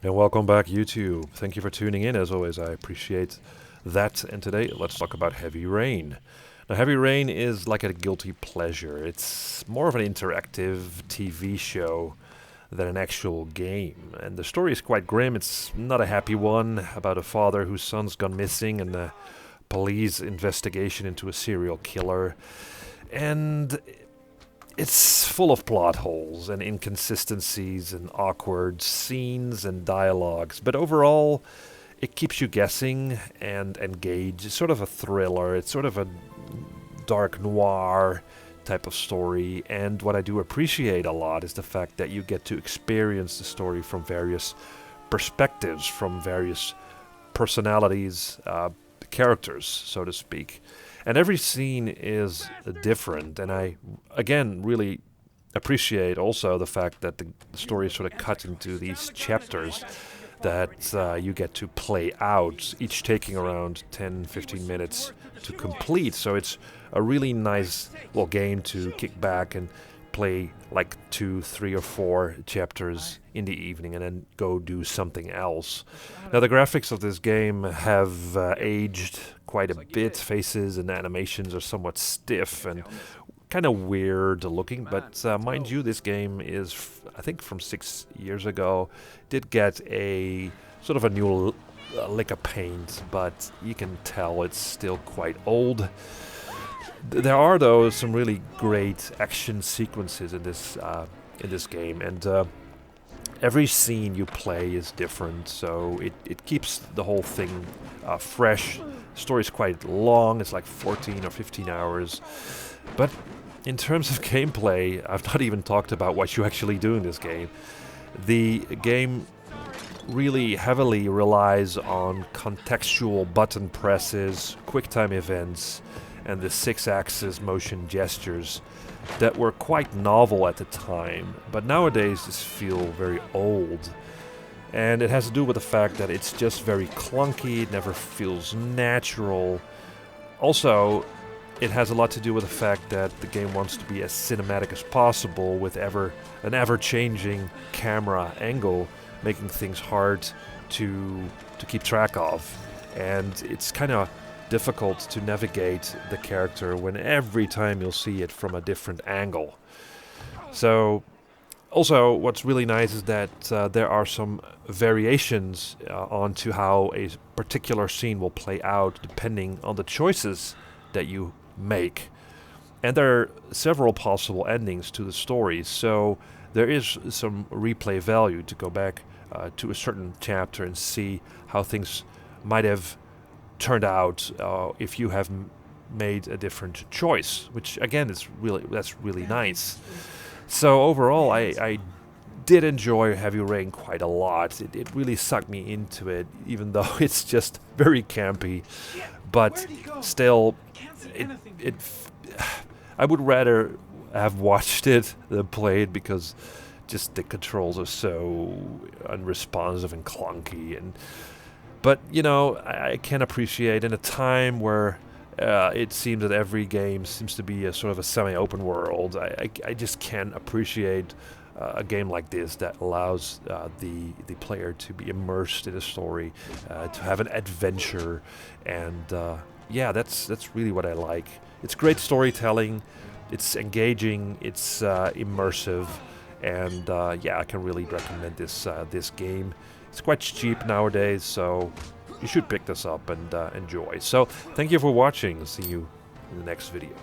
And welcome back, YouTube. Thank you for tuning in. As always, I appreciate that. And today, let's talk about Heavy Rain. Now, Heavy Rain is like a guilty pleasure. It's more of an interactive TV show than an actual game. And the story is quite grim. It's not a happy one about a father whose son's gone missing and a police investigation into a serial killer. And it's full of plot holes and inconsistencies and awkward scenes and dialogues, but overall it keeps you guessing and engaged. It's sort of a thriller, it's sort of a dark noir type of story, and what I do appreciate a lot is the fact that you get to experience the story from various perspectives, from various personalities, characters, so to speak. And every scene is different, and I, again, really appreciate also the fact that the story is sort of cut into these chapters that you get to play out, each taking around 10-15 minutes to complete. So it's a really nice little game to kick back and play like 2, 3, or 4 chapters in the evening and then go do something else. Now, the graphics of this game have aged quite a bit. Faces and animations are somewhat stiff and kind of weird looking, but mind you, this game is, I think, from 6 years ago. Did get a sort of a new lick of paint, but you can tell it's still quite old. There are, though, some really great action sequences in this game, and every scene you play is different, so it keeps the whole thing fresh. The story's quite long, it's like 14 or 15 hours, but in terms of gameplay, I've not even talked about what you actually do in this game. The game really heavily relies on contextual button presses, QuickTime events, and the 6-axis motion gestures that were quite novel at the time, but nowadays just feel very old. And it has to do with the fact that it's just very clunky, it never feels natural. Also, it has a lot to do with the fact that the game wants to be as cinematic as possible with an ever-changing camera angle, making things hard to keep track of. And it's kind of difficult to navigate the character when every time you'll see it from a different angle. So, also, what's really nice is that there are some variations onto how a particular scene will play out depending on the choices that you make. And there are several possible endings to the story, so there is some replay value to go back to a certain chapter and see how things might have turned out if you have made a different choice, which again that's really nice. So overall, I did enjoy Heavy Rain quite a lot. It really sucked me into it, even though it's just very campy. But still, I would rather have watched it than played, because just the controls are so unresponsive and clunky. But, you know, I can appreciate in a time where it seems that every game seems to be a sort of a semi-open world. I just can't appreciate a game like this that allows the player to be immersed in a story, to have an adventure, and yeah, that's really what I like. It's great storytelling, it's engaging, it's immersive, and yeah, I can really recommend this game. It's quite cheap nowadays, so you should pick this up and enjoy. So, thank you for watching. See you in the next video.